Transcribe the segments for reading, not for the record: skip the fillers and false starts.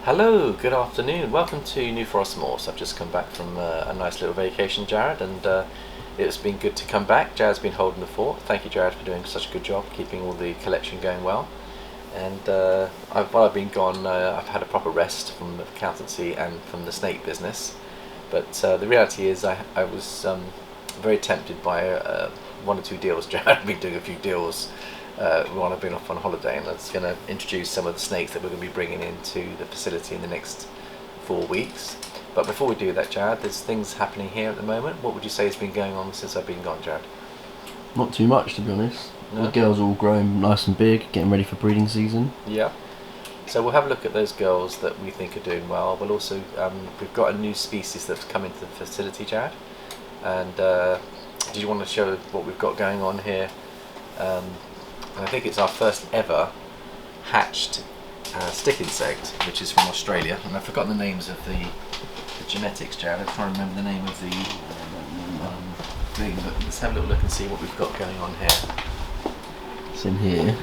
Hello, good afternoon. Welcome to New Forest Morphs. I've just come back from a nice little vacation, Jared, and it's been good to come back. Jared's been holding the fort. Thank you, Jared, for doing such a good job, keeping all the collection going well. And while I've been gone, I've had a proper rest from the accountancy and from the snake business. But the reality is I was very tempted by one or two deals. Jared, I've been doing a few deals while I've been off on holiday, and I was going to introduce some of the snakes that we're going to be bringing into the facility in the next 4 weeks. But before we do that, Jared, there's things happening here at the moment. What would you say has been going on since I've been gone, Jared? Not too much, to be honest. No? The girls are all growing nice and big, getting ready for breeding season. Yeah. So we'll have a look at those girls that we think are doing well. We'll also we've got a new species that's come into the facility, Jared. And do you want to show what we've got going on here? I think it's our first ever hatched stick insect, which is from Australia. And I've forgotten the names of the genetics, Jared. I'm trying to remember the name of the thing, but let's have a little look and see what we've got going on here. It's in here.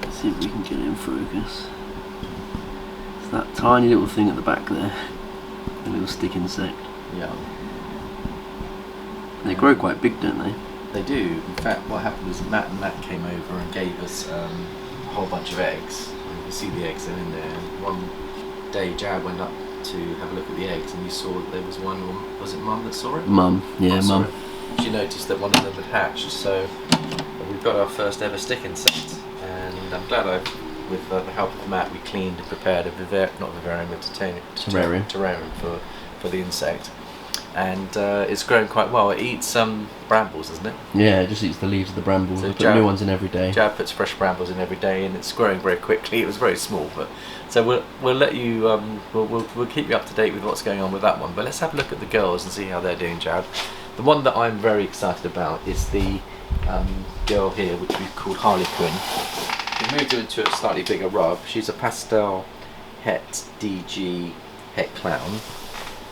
Let's see if we can get it in focus. It's that tiny little thing at the back there. The little stick insect. Yeah. They grow quite big, don't they? They do. In fact, what happened was Matt came over and gave us a whole bunch of eggs. And you can see the eggs are in there. And one day, Jared went up to have a look at the eggs, and you saw that there was one. Was it Mum that saw it? Mum, yeah, Mum. She noticed that one of them had hatched. So we've got our first ever stick insect, and I'm glad with the help of Matt, we cleaned and prepared a terrarium for the insect. And it's growing quite well. It eats brambles, doesn't it? Yeah, it just eats the leaves of the brambles. So I put new ones in every day. Jared puts fresh brambles in every day, and it's growing very quickly. It was very small, but so we'll let you we'll keep you up to date with what's going on with that one. But let's have a look at the girls and see how they're doing, Jared. The one that I'm very excited about is the girl here, which we've called Harlequin. We've moved her into a slightly bigger rub. She's a Pastel DG Clown.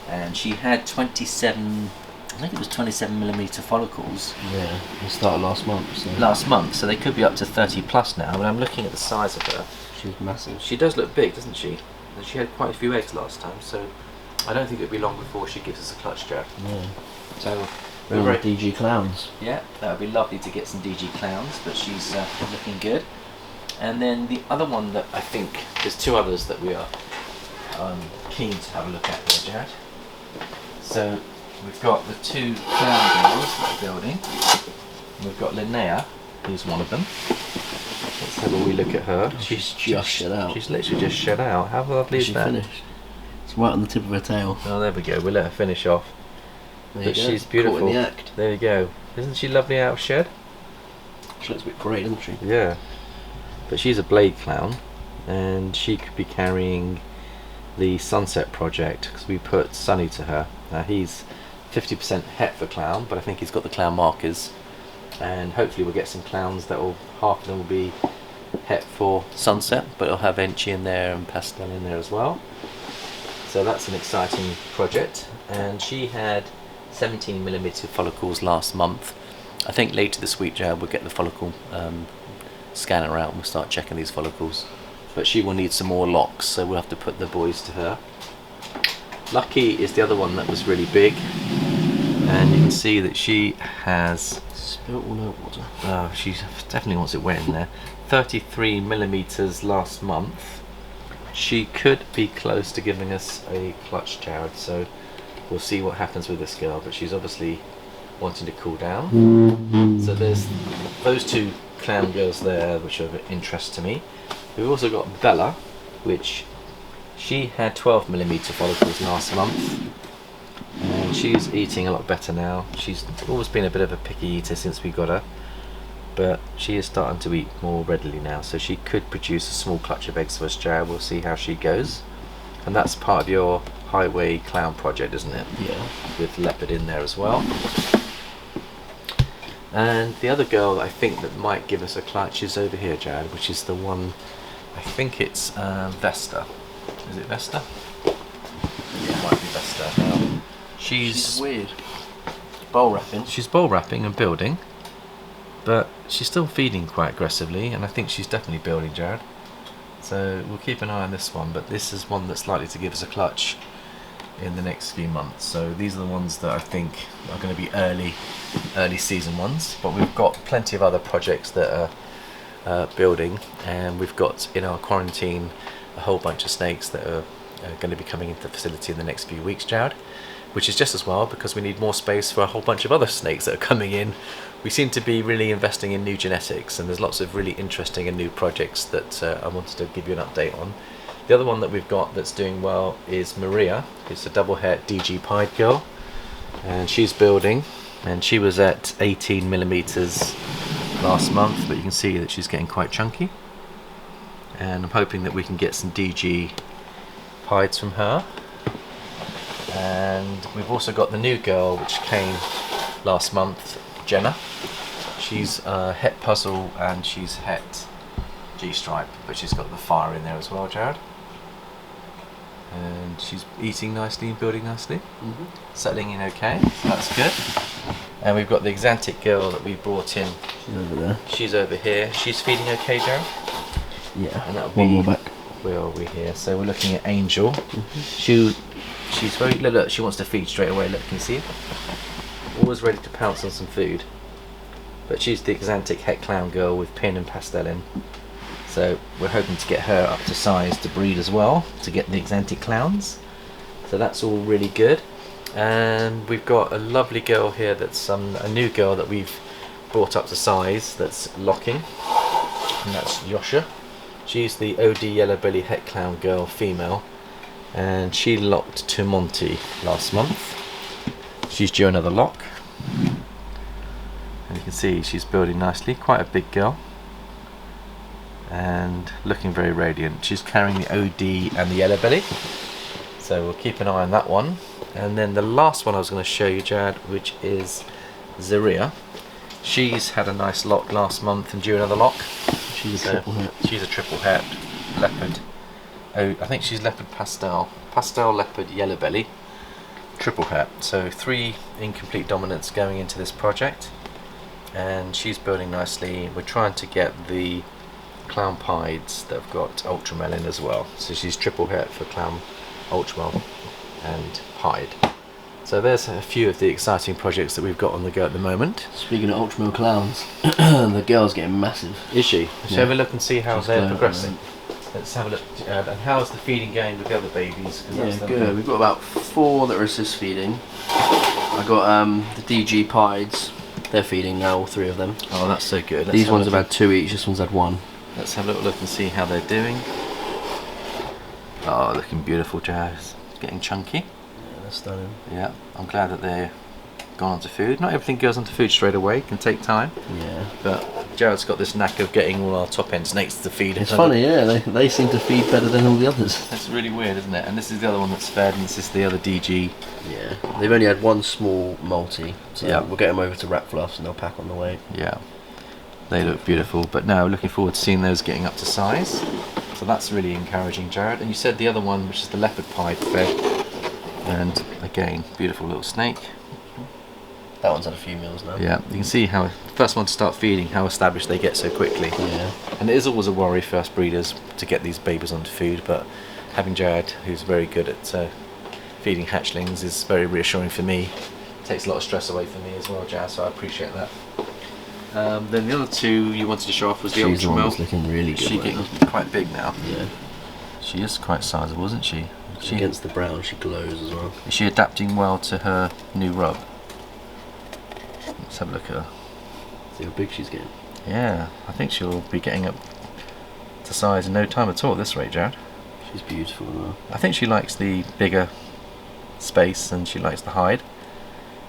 And she had 27, I think it was 27mm follicles. Yeah, we started last month. Last month, so they could be up to 30 plus now. And I'm looking at the size of her. She's massive. She does look big, doesn't she? And she had quite a few eggs last time, so I don't think it'll be long before she gives us a clutch, Jared. Yeah. So we're very DG Clowns. Yeah, that would be lovely to get some DG Clowns, but she's looking good. And then the other one that I think, there's two others that we are keen to have a look at there, Jared. So we've got the two clown girls that are building. We've got Linnea, who's one of them. Let's have a wee look at her. She's just shed out. She's literally just shed out. How lovely is that? Finished. It's right on the tip of her tail. Oh, there we go. We'll let her finish off. But she's beautiful. Caught in the act. There you go. Isn't she lovely out of shed? She looks a bit grey, doesn't she? Yeah. But she's a blade clown, and she could be carrying the Sunset project, because we put Sunny to her. Now he's 50% het for clown, but I think he's got the clown markers, and hopefully we'll get some clowns that will, half of them will be het for Sunset, but it'll have Enchi in there and Pastel in there as well. So that's an exciting project. And she had 17mm follicles last month. I think later this week, Jared, we'll get the follicle scanner out and we'll start checking these follicles. But she will need some more locks, so we'll have to put the boys to her. Lucky is the other one that was really big, and you can see that she has spilt all over water. She definitely wants it wet in there. 33mm last month. She could be close to giving us a clutch, Jared, so we'll see what happens with this girl, but she's obviously wanting to cool down. So there's those two clown girls there, which are of interest to me. We've also got Bella, which she had 12mm follicles last month, and she's eating a lot better now. She's always been a bit of a picky eater since we got her, but she is starting to eat more readily now, so she could produce a small clutch of eggs for us, Jared. We'll see how she goes. And that's part of your highway clown project, isn't it? Yeah. With leopard in there as well. And the other girl I think that might give us a clutch is over here, Jared, which is the one, I think it's Vesta. Is it Vesta? Yeah, it might be Vesta. She's weird. Bowl wrapping. She's bowl wrapping and building. but she's still feeding quite aggressively, and I think she's definitely building, Jared. So we'll keep an eye on this one, but this is one that's likely to give us a clutch in the next few months. So these are the ones that I think are going to be early season ones, but we've got plenty of other projects that are building, and we've got in our quarantine a whole bunch of snakes that are going to be coming into the facility in the next few weeks, Jared, which is just as well because we need more space for a whole bunch of other snakes that are coming in. We seem to be really investing in new genetics, and there's lots of really interesting and new projects that I wanted to give you an update on. The other one that we've got that's doing well is Maria. It's a double het DG pied girl, and she's building, and she was at 18 millimeters last month, but you can see that she's getting quite chunky, and I'm hoping that we can get some DG pieds from her. And we've also got the new girl which came last month, Jenna. She's het puzzle and she's het G-stripe, but she's got the fire in there as well, Jared. And she's eating nicely and building nicely, settling in okay, so that's good. And we've got the Exantic girl that we brought in. She's over there. She's over here. She's feeding okay, Jared? Yeah, and that'll one be, more back. Where are we here? So we're looking at Angel. She's very, look, she wants to feed straight away, look, can you see it? Always ready to pounce on some food. But she's the Exantic het clown girl with pin and pastel in. So we're hoping to get her up to size to breed as well, to get the Exantic clowns. So that's all really good. And we've got a lovely girl here that's a new girl that we've brought up to size that's locking. And that's Yosha. She's the OD yellow belly het clown girl female. And she locked to Monty last month. She's due another lock. And you can see she's building nicely, quite a big girl. And looking very radiant. She's carrying the OD and the yellow belly. So we'll keep an eye on that one. And then the last one I was going to show you, Jared, which is Zaria. She's had a nice lock last month and due another lock. She's a triple het. She's a triple het leopard. Oh, I think she's leopard pastel. Pastel leopard yellow belly. Triple het. So 3 incomplete dominants going into this project. And she's building nicely. We're trying to get the clown pieds that have got Ultramel in as well. So she's triple het for clown, Ultramel and pied. So there's a few of the exciting projects that we've got on the go at the moment. Speaking of Ultramel clowns, the girl's getting massive. Is she? Let's have a look and see how She's they're glowing, progressing. Let's have a look. And how's the feeding going with the other babies? 'Cause that's Yeah, the good. We've got about 4 that are assist feeding. I got the DG pieds. They're feeding now, all 3 of them. Oh, that's so good. These ones have had 2 each. This one's had 1. Let's have a little look and see how they're doing. Oh, looking beautiful, Jazz. Getting chunky. Yeah, they're stunning. Yeah, I'm glad that they're gone onto food. Not everything goes onto food straight away. It can take time. Yeah. But Jared's got this knack of getting all our top end snakes to feed. It's funny, yeah. They seem to feed better than all the others. That's really weird, isn't it? And this is the other one that's fed, and this is the other DG. Yeah. They've only had 1 small multi, so Yeah. we'll get them over to Rat Fluffs and they'll pack on the weight. Yeah, they look beautiful. But now looking forward to seeing those getting up to size. So that's really encouraging, Jared. And you said the other one, which is the leopard pied, fed. And again, beautiful little snake. That one's had a few meals now. Yeah, you can see how the first one to start feeding, how established they get so quickly. Yeah. And it is always a worry for us breeders to get these babies onto food, but having Jared, who's very good at feeding hatchlings, is very reassuring for me. It takes a lot of stress away from me as well, Jazz, so I appreciate that. Then the other 2 you wanted to show off was the She's the one Ultramel. that's looking really good. She's right getting now. quite big now. Yeah. She is quite sizable, isn't she? Against the brown, she glows as well. Is she adapting well to her new rub? Let's have a look at her. See how big she's getting. Yeah, I think she'll be getting up to size in no time at all at this rate, Jared. She's beautiful as well. I think she likes the bigger space and she likes the hide.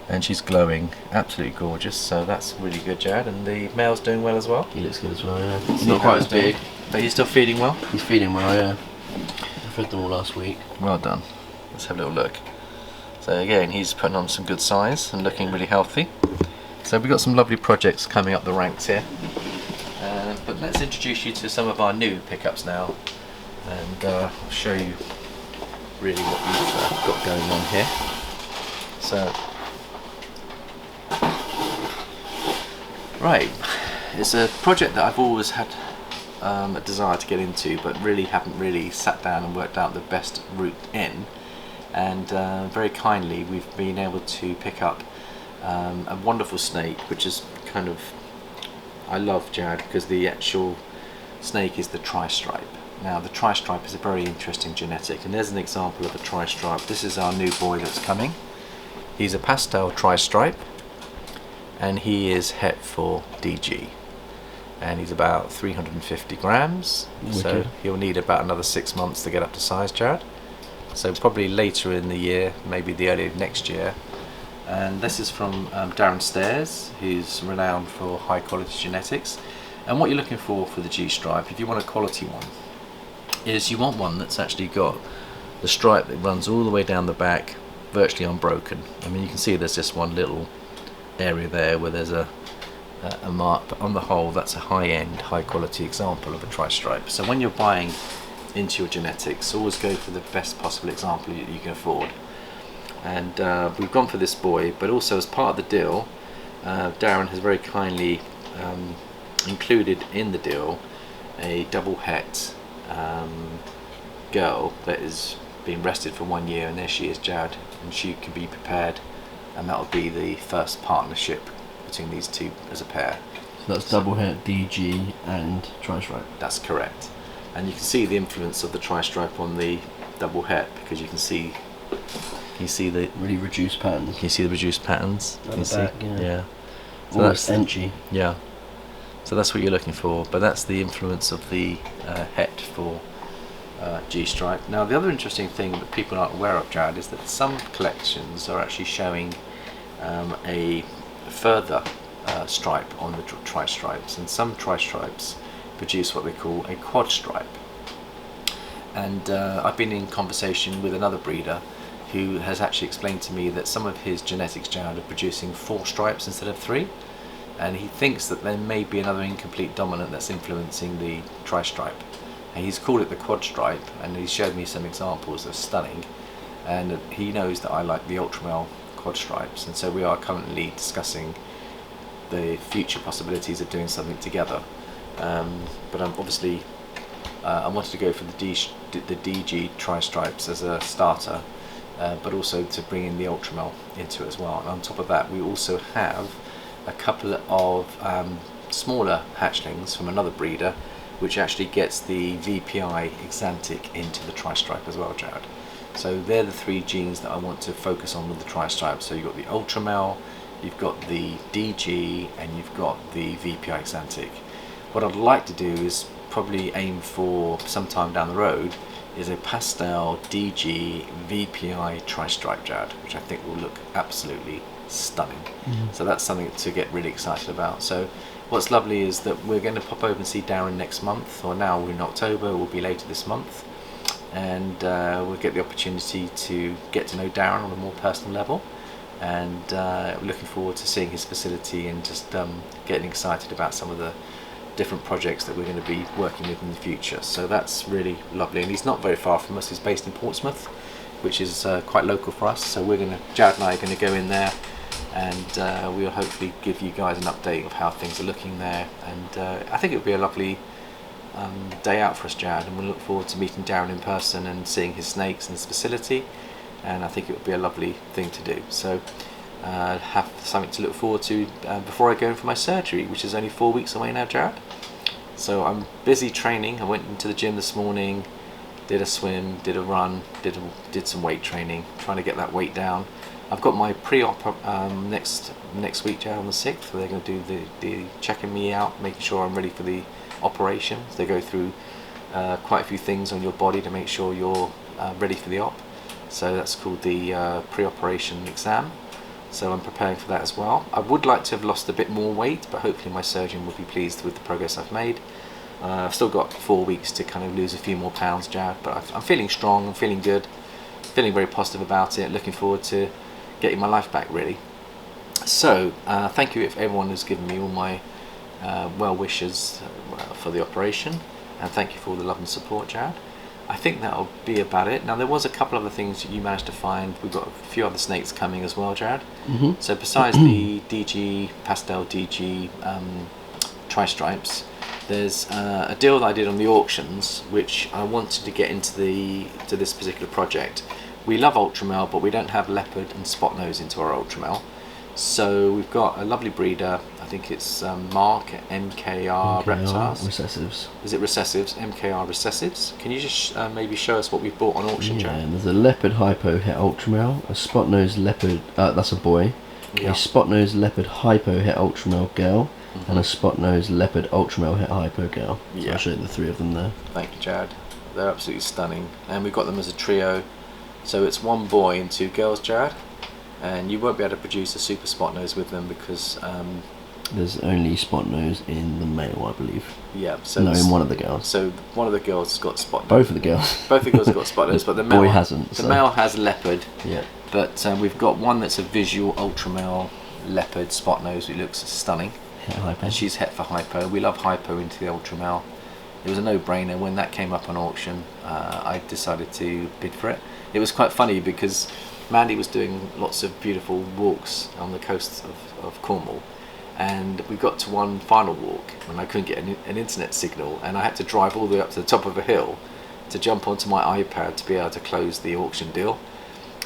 And she's glowing, absolutely gorgeous, so that's really good, Jared. And the male's doing well as well. He looks good as well, yeah. He's See not how quite he's as big. doing. But he's still feeding well? He's feeding well, yeah. I fed them all last week. Well done. Let's have a little look. So again, he's putting on some good size and looking really healthy. So we've got some lovely projects coming up the ranks here. But let's introduce you to some of our new pickups now. And I'll show you really what we've got going on here. So, right, it's a project that I've always had a desire to get into, but really haven't really sat down and worked out the best route in. And very kindly, we've been able to pick up a wonderful snake, which is kind of, I love, Jared, because the actual snake is the Tri-Stripe. Now the Tri-Stripe is a very interesting genetic, and there's an example of a Tri-Stripe. This is our new boy that's coming. He's a Pastel Tri-Stripe, and he is het for DG, and he's about 350 grams. Wicked. So he'll need about another 6 months to get up to size, Jared. So probably later in the year, maybe the early next year. And this is from Darren Stairs, who's renowned for high quality genetics. And what you're looking for the G-stripe, if you want a quality one, is you want one that's actually got the stripe that runs all the way down the back, virtually unbroken. I mean, you can see there's just one little area there where there's a mark, but on the whole, that's a high-end, high-quality example of a Tri-Stripe. So when you're buying into your genetics, always go for the best possible example you can afford. And we've gone for this boy, but also as part of the deal, Darren has very kindly included in the deal a double het girl that is being rested for 1 year, and there she is, Jared, and she can be prepared, and that will be the first partnership between these two as a pair. So that's double het, DG and Tri-Stripe. That's correct. And you can see the influence of the Tri-Stripe on the double het, because you can see the really reduced patterns. Can you see the reduced patterns? At the back, yeah. So almost that's enchy. Yeah. So that's what you're looking for, but that's the influence of the het for G-stripe. Now the other interesting thing that people aren't aware of, Jared, is that some collections are actually showing a further stripe on the Tri-Stripes, and some Tri-Stripes produce what they call a quad stripe. And I've been in conversation with another breeder who has actually explained to me that some of his genetics, Jared, are producing 4 stripes instead of 3, and he thinks that there may be another incomplete dominant that's influencing the Tri-Stripe. And he's called it the quad stripe, and he showed me some examples that are stunning, and he knows that I like the Ultramel quad stripes, and so we are currently discussing the future possibilities of doing something together. But I'm obviously I wanted to go for the DG Tri-Stripes as a starter, but also to bring in the Ultramel into it as well. And on top of that, we also have a couple of smaller hatchlings from another breeder, which actually gets the VPI Exantic into the Tri-Stripe as well, Jared. So they're the 3 genes that I want to focus on with the Tri-Stripe. So you've got the Ultramel, you've got the DG, and you've got the VPI Exantic. What I'd like to do is probably aim for sometime down the road is a Pastel DG VPI Tri-Stripe, Jared, which I think will look absolutely stunning. So that's something to get really excited about. So what's lovely is that we're going to pop over and see Darren next month, or now we're in October, we'll be later this month, and we'll get the opportunity to get to know Darren on a more personal level, and we're looking forward to seeing his facility and just getting excited about some of the different projects that we're going to be working with in the future. So that's really lovely, and he's not very far from us. He's based in Portsmouth, which is quite local for us, so Jared and I are going to go in there, and we'll hopefully give you guys an update of how things are looking there. And I think it would be a lovely day out for us, Jared, and we'll look forward to meeting Darren in person and seeing his snakes and his facility, and I think it would be a lovely thing to do. So have something to look forward to before I go in for my surgery, which is only 4 weeks away now, Jared. So I'm busy training. I went into the gym this morning, did a swim, did a run, did some weight training, trying to get that weight down. I've got my pre-op next week, Jared, on the 6th, where they're going to do the checking me out, making sure I'm ready for the operation. They go through quite a few things on your body to make sure you're ready for the op. So that's called the pre-operation exam. So I'm preparing for that as well. I would like to have lost a bit more weight, but hopefully my surgeon will be pleased with the progress I've made. I've still got 4 weeks to kind of lose a few more pounds, Jared, but I'm feeling strong, I'm feeling good, feeling very positive about it, looking forward to getting my life back, really. So thank you if everyone has given me all my well wishes for the operation, and thank you for all the love and support, Jared. I think that'll be about it. Now there was a couple other things that you managed to find. We've got a few other snakes coming as well, Jared. So besides the DG Pastel DG Tri-Stripes. There's a deal that I did on the auctions, which I wanted to get into this particular project. We love Ultramel, but we don't have leopard and spot-nose into our Ultramel. So we've got a lovely breeder, I think it's Mark MKR Reptiles. Recessives. Is it Recessives? MKR Recessives? Can you just maybe show us what we've bought on auction, Joe? Yeah, and there's a leopard hypo het Ultramel, a spot-nose leopard, that's a boy, Yeah. a spot-nose leopard hypo het Ultramel girl, and a spot-nose leopard Ultramel het hypo girl. So Yeah. I'll show you the three of them there. Thank you, Jared. They're absolutely stunning. And we've got them as a trio. So it's one boy and two girls, Jared. And you won't be able to produce a super spot nose with them because there's only spot nose in the male, I believe. Yeah. So no, in one of the girls. So one of the girls has got spot nose. Both of the girls. Both the girls have got spot nose, but the male boy hasn't. The male has leopard. Yeah. But we've got one that's a visual Ultramel leopard spot nose, which looks stunning. Het hypo. And she's het for hypo. We love hypo into the Ultramel. It was a no-brainer. When that came up on auction, I decided to bid for it. It was quite funny because Mandy was doing lots of beautiful walks on the coast of Cornwall, and we got to one final walk when I couldn't get an internet signal, and I had to drive all the way up to the top of a hill to jump onto my iPad to be able to close the auction deal.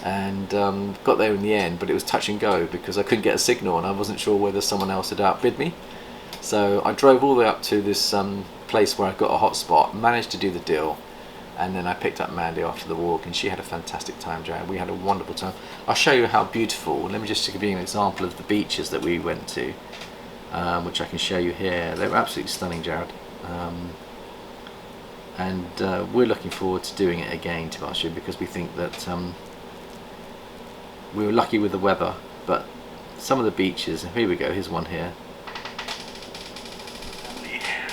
And got there in the end, but it was touch and go because I couldn't get a signal and I wasn't sure whether someone else had outbid me. So I drove all the way up to this place where I got a hotspot, managed to do the deal, and then I picked up Mandy after the walk, and she had a fantastic time, Jared. We had a wonderful time. I'll show you how beautiful. Let me just give you an example of the beaches that we went to, which I can show you here. They were absolutely stunning, Jared. And we're looking forward to doing it again, to be honest with you, because we think that we were lucky with the weather, but some of the beaches, and here we go, here's one here.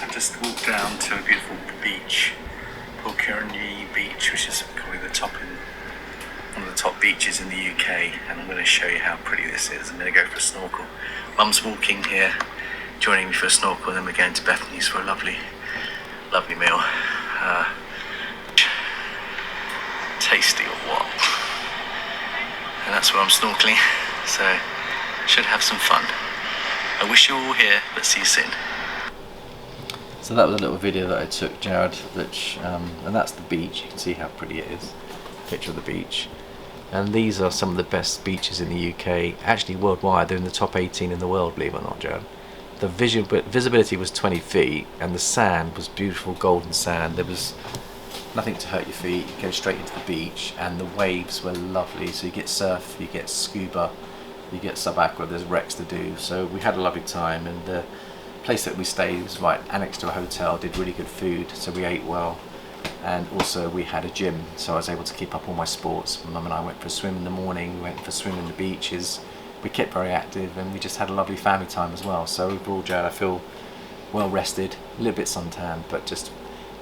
I just walked down to a beautiful beach, Kilkenny Beach, which is probably one of the top beaches in the UK, and I'm going to show you how pretty this is. I'm going to go for a snorkel. Mum's walking here, joining me for a snorkel, and then we're going to Bethany's for a lovely meal. Tasty or what? And that's where I'm snorkeling, so should have some fun. I wish you were all here, but see you soon. So that was a little video that I took, Jared, which, and that's the beach. You can see how pretty it is. Picture of the beach. And these are some of the best beaches in the UK, actually worldwide. They're in the top 18 in the world, believe it or not, Jared. The visibility was 20 feet, and the sand was beautiful golden sand. There was nothing to hurt your feet. You go straight into the beach, and the waves were lovely. So you get surf, you get scuba, you get sub-aqua. There's wrecks to do. So we had a lovely time, and the place that we stayed was right annexed to a hotel. Did really good food, so we ate well, and also we had a gym, so I was able to keep up all my sports. Mum and I went for a swim in the morning. We went for a swim in the beaches. We kept very active, and we just had a lovely family time as well. So overall, Jared, I feel well rested, a little bit suntanned, but just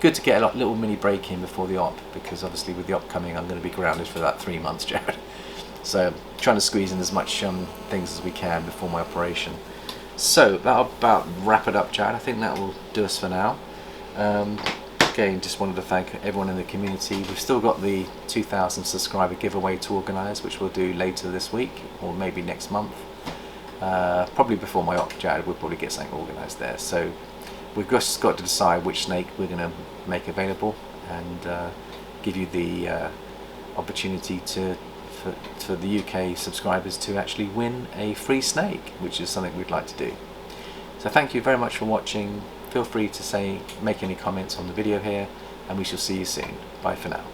good to get a little mini break in before the op, because obviously with the op coming, I'm going to be grounded for that 3 months, Jared. So trying to squeeze in as much things as we can before my operation. So that'll about wrap it up, Jared. I think that will do us for now. Again, just wanted to thank everyone in the community. We've still got the 2,000 subscriber giveaway to organise, which we'll do later this week or maybe next month. Probably before my op, Jared, we'll probably get something organised there. So we've just got to decide which snake we're going to make available, and give you the opportunity for the UK subscribers to actually win a free snake, which is something we'd like to do. So thank you very much for watching. Feel free to make any comments on the video here, and we shall see you soon. Bye for now.